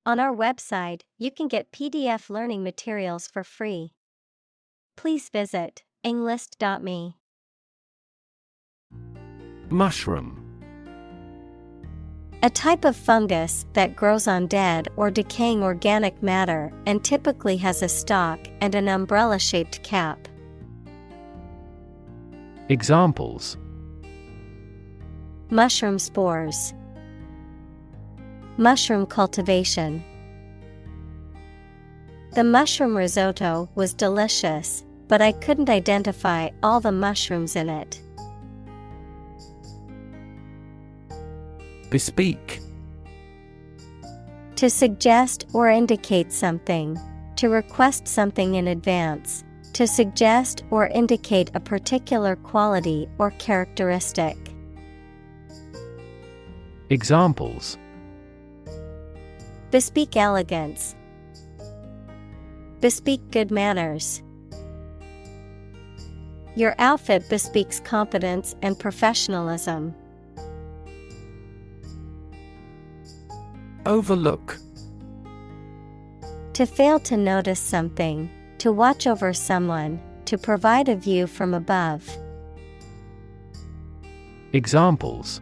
On our website, you can get PDF learning materials for free. Please visit englist.me. Mushroom. A type of fungus that grows on dead or decaying organic matter and typically has a stalk and an umbrella-shaped cap. Examples: Mushroom spores. Mushroom cultivation. The mushroom risotto was delicious, but I couldn't identify all the mushrooms in it. Bespeak. To suggest or indicate something. To request something in advance. To suggest or indicate a particular quality or characteristic. Examples: Bespeak elegance. Bespeak good manners. Your outfit bespeaks competence and professionalism. Overlook. To fail to notice something, to watch over someone, to provide a view from above. Examples: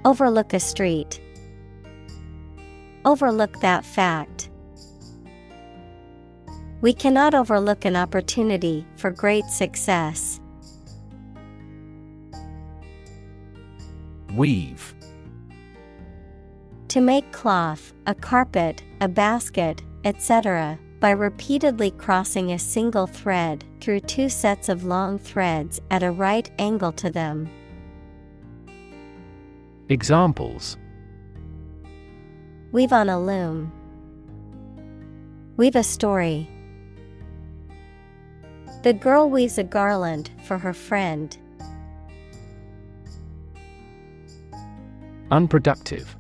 Overlook a street. Overlook that fact. We cannot overlook an opportunity for great success. Weave. To make cloth, a carpet, a basket, etc., by repeatedly crossing a single thread through two sets of long threads at a right angle to them. Examples: Weave on a loom. Weave a story. The girl weaves a garland for her friend. Unproductive.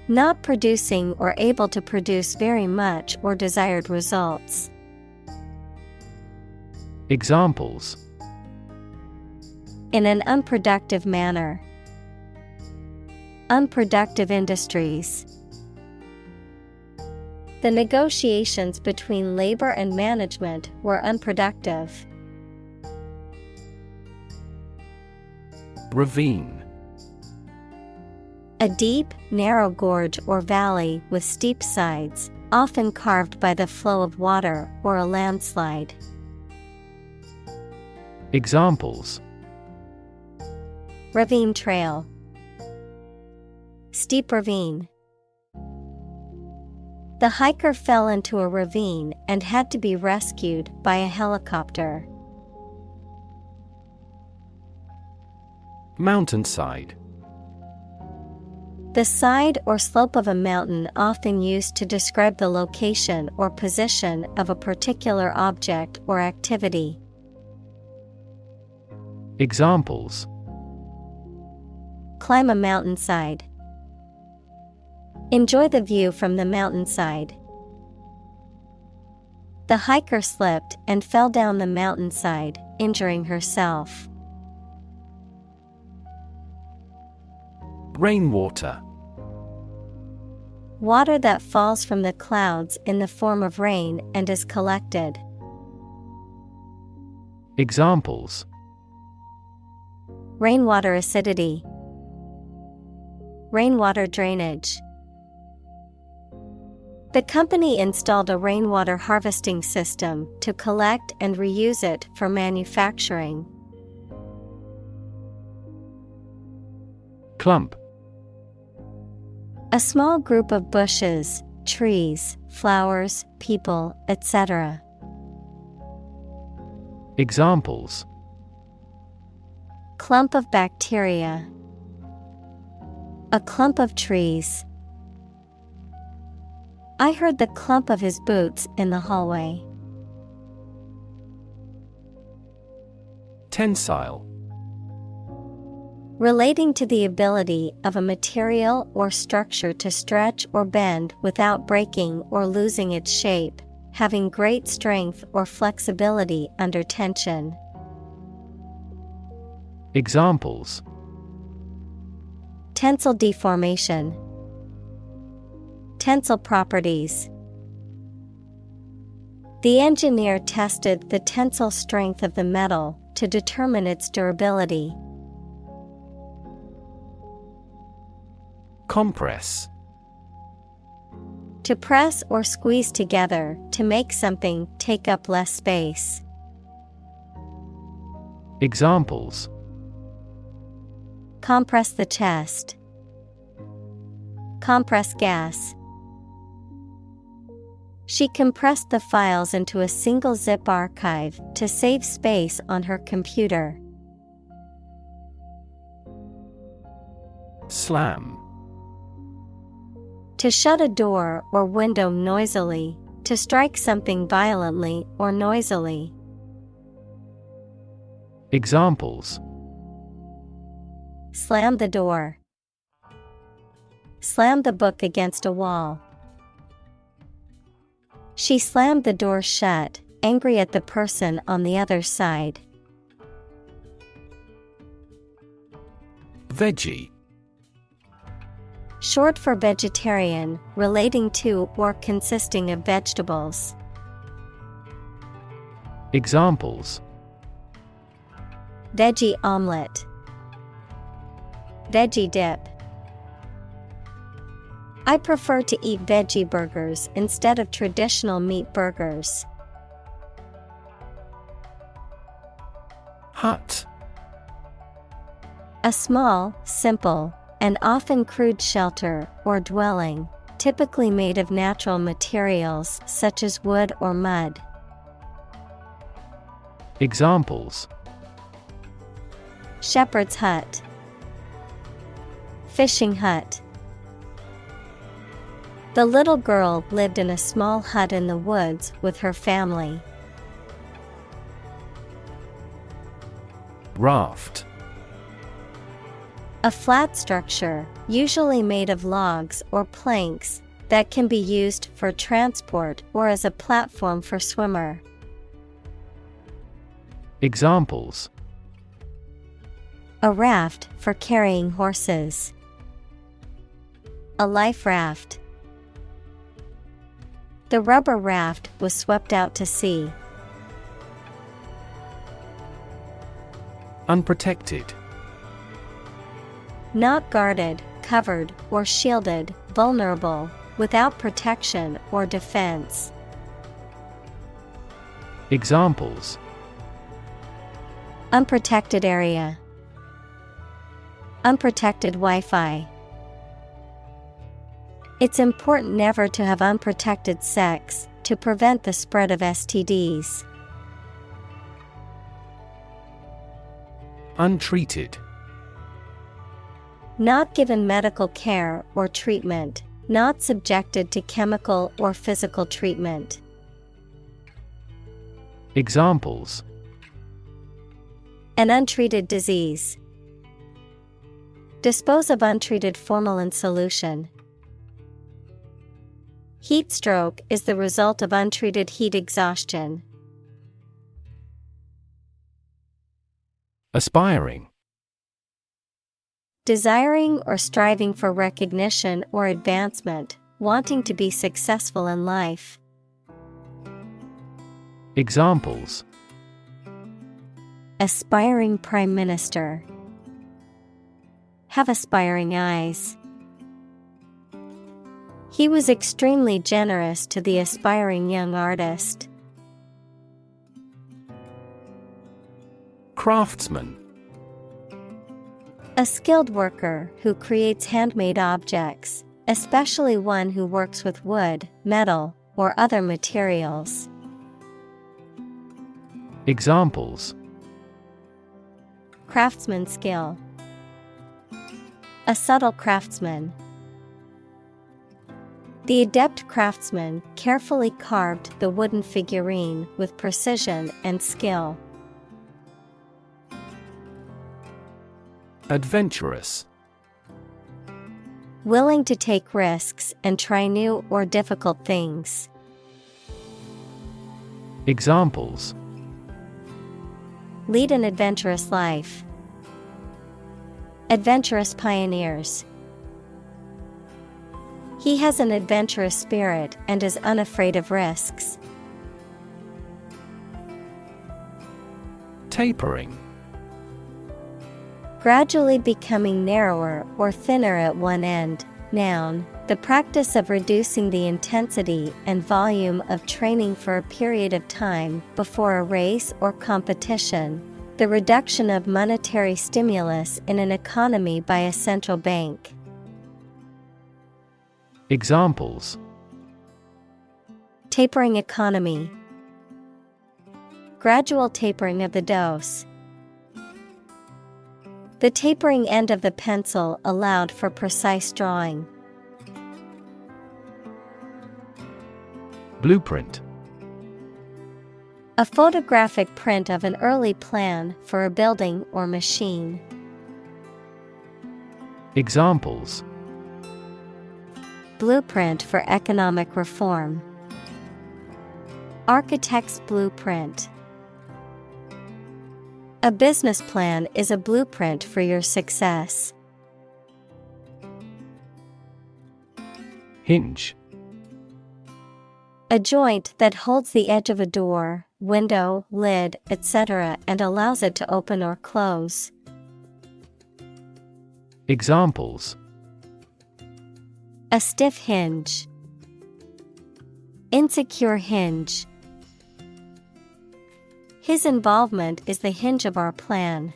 Not producing or able to produce very much or desired results. Examples: In an unproductive manner. Unproductive industries. The negotiations between labor and management were unproductive. Ravine. A deep, narrow gorge or valley with steep sides, often carved by the flow of water or a landslide. Examples: Ravine trail. Steep ravine. The hiker fell into a ravine and had to be rescued by a helicopter. Mountainside. The side or slope of a mountain, often used to describe the location or position of a particular object or activity. Examples: Climb a mountainside. Enjoy the view from the mountainside. The hiker slipped and fell down the mountainside, injuring herself. Rainwater. Water that falls from the clouds in the form of rain and is collected. Examples: Rainwater acidity. Rainwater drainage. The company installed a rainwater harvesting system to collect and reuse it for manufacturing. Clump. A small group of bushes, trees, flowers, people, etc. Examples: Clump of bacteria. A clump of trees. I heard the clump of his boots in the hallway. Tensile. Relating to the ability of a material or structure to stretch or bend without breaking or losing its shape, having great strength or flexibility under tension. Examples: Tensile deformation. Tensile properties. The engineer tested the tensile strength of the metal to determine its durability. Compress. To press or squeeze together to make something take up less space. Examples: Compress the chest. Compress gas. She compressed the files into a single zip archive to save space on her computer. Slam. To shut a door or window noisily, to strike something violently or noisily. Examples: Slam the door. Slam the book against a wall. She slammed the door shut, angry at the person on the other side. Veggie. Short for vegetarian, relating to or consisting of vegetables. Examples: Veggie omelet. Veggie dip. I prefer to eat veggie burgers instead of traditional meat burgers. Hut. A small, simple, and often crude shelter or dwelling, typically made of natural materials such as wood or mud. Examples: Shepherd's hut. Fishing hut. The little girl lived in a small hut in the woods with her family. Raft. A flat structure, usually made of logs or planks, that can be used for transport or as a platform for swimmer. Examples: A raft for carrying horses. A life raft. The rubber raft was swept out to sea. Unprotected. Not guarded, covered, or shielded, vulnerable, without protection or defense. Examples: Unprotected area. Unprotected Wi-Fi. It's important never to have unprotected sex to prevent the spread of STDs. Untreated. Not given medical care or treatment, not subjected to chemical or physical treatment. Examples: An untreated disease. Dispose of untreated formalin solution. Heat stroke is the result of untreated heat exhaustion. Aspiring. Desiring or striving for recognition or advancement, wanting to be successful in life. Examples: Aspiring prime minister. Have aspiring eyes. He was extremely generous to the aspiring young artist. Craftsman. A skilled worker who creates handmade objects, especially one who works with wood, metal, or other materials. Examples: Craftsman skill. A subtle craftsman. The adept craftsman carefully carved the wooden figurine with precision and skill. Adventurous. Willing to take risks and try new or difficult things. Examples: Lead an adventurous life. Adventurous pioneers. He has an adventurous spirit and is unafraid of risks. Tapering. Gradually becoming narrower or thinner at one end. Noun, the practice of reducing the intensity and volume of training for a period of time before a race or competition. The reduction of monetary stimulus in an economy by a central bank. Examples: Tapering economy. Gradual tapering of the dose. The tapering end of the pencil allowed for precise drawing. Blueprint. A photographic print of an early plan for a building or machine. Examples: Blueprint for economic reform. Architect's blueprint. A business plan is a blueprint for your success. Hinge. A joint that holds the edge of a door, window, lid, etc. and allows it to open or close. Examples: A stiff hinge. Insecure hinge. His involvement is the hinge of our plan.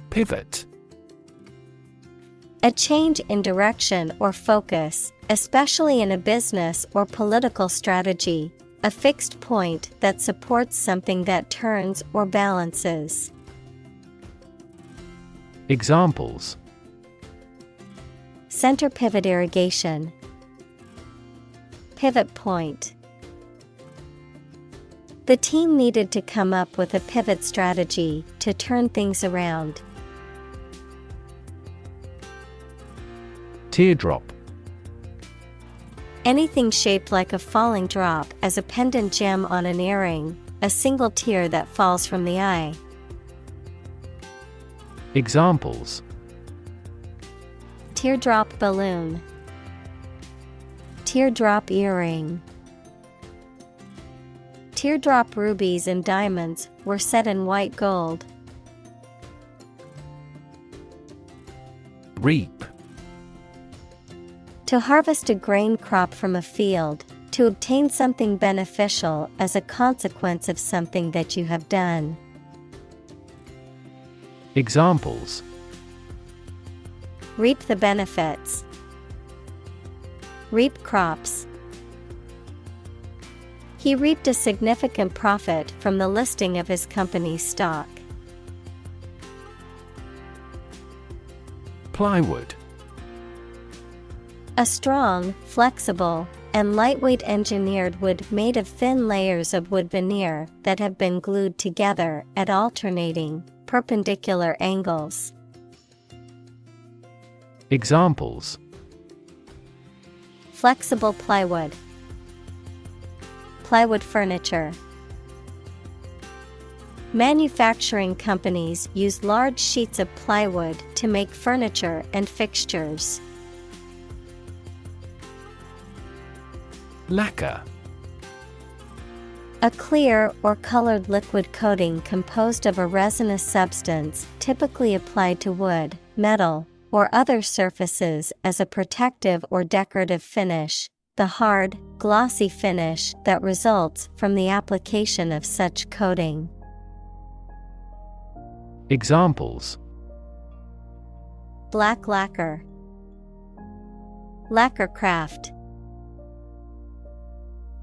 Pivot. A change in direction or focus, especially in a business or political strategy. A fixed point that supports something that turns or balances. Examples: Center pivot irrigation. Pivot point. The team needed to come up with a pivot strategy to turn things around. Teardrop. Anything shaped like a falling drop as a pendant gem on an earring, a single tear that falls from the eye. Examples: Teardrop balloon. Teardrop earring. Teardrop rubies and diamonds were set in white gold. Reap. To harvest a grain crop from a field, to obtain something beneficial as a consequence of something that you have done. Examples: Reap the benefits. Reap crops. He reaped a significant profit from the listing of his company's stock. Plywood. A strong, flexible, and lightweight engineered wood made of thin layers of wood veneer that have been glued together at alternating, perpendicular angles. Examples: Flexible plywood. Plywood furniture. Manufacturing companies use large sheets of plywood to make furniture and fixtures. Lacquer. A clear or colored liquid coating composed of a resinous substance typically applied to wood, metal, or other surfaces as a protective or decorative finish, the hard, glossy finish that results from the application of such coating. Examples: Black lacquer. Lacquer craft.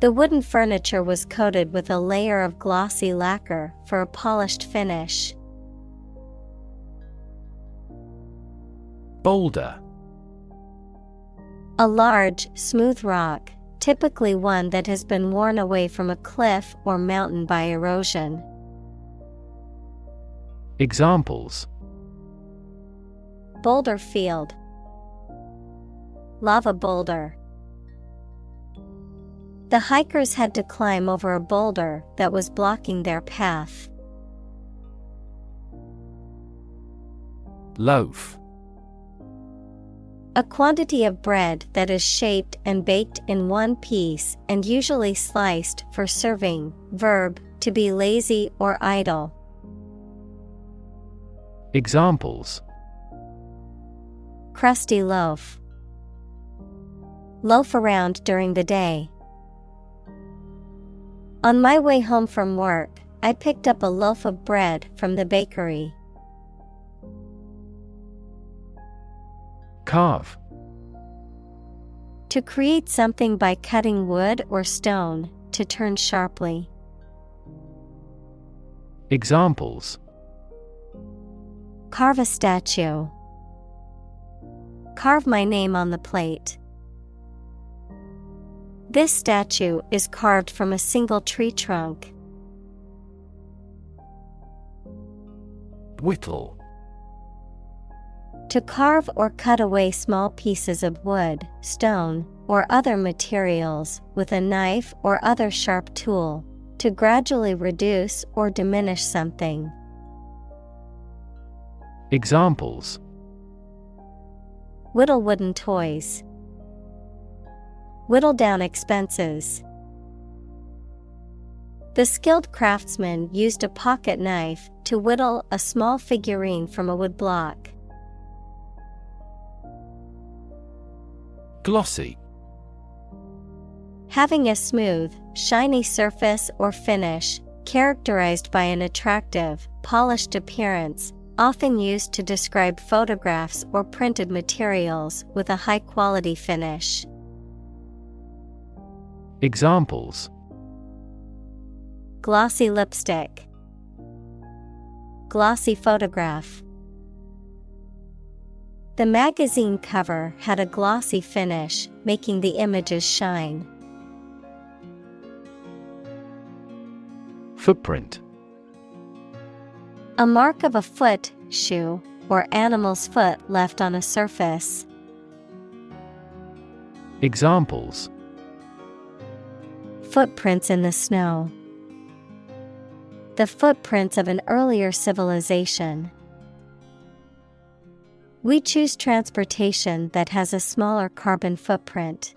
The wooden furniture was coated with a layer of glossy lacquer for a polished finish. Boulder. A large, smooth rock, typically one that has been worn away from a cliff or mountain by erosion. Examples: Boulder field. Lava boulder. The hikers had to climb over a boulder that was blocking their path. Loaf. A quantity of bread that is shaped and baked in one piece and usually sliced for serving. Verb, to be lazy or idle. Examples: Crusty loaf. Loaf around during the day. On my way home from work, I picked up a loaf of bread from the bakery. Carve. To create something by cutting wood or stone, to turn sharply. Examples: Carve a statue. Carve my name on the plate. This statue is carved from a single tree trunk. Whittle. To carve or cut away small pieces of wood, stone, or other materials with a knife or other sharp tool, to gradually reduce or diminish something. Examples: Whittle wooden toys. Whittle down expenses. The skilled craftsman used a pocket knife to whittle a small figurine from a wood block. Glossy. Having a smooth, shiny surface or finish, characterized by an attractive, polished appearance, often used to describe photographs or printed materials with a high-quality finish. Examples: Glossy lipstick. Glossy photograph. The magazine cover had a glossy finish, making the images shine. Footprint. A mark of a foot, shoe, or animal's foot left on a surface. Examples: Footprints in the snow. The footprints of an earlier civilization. We choose transportation that has a smaller carbon footprint.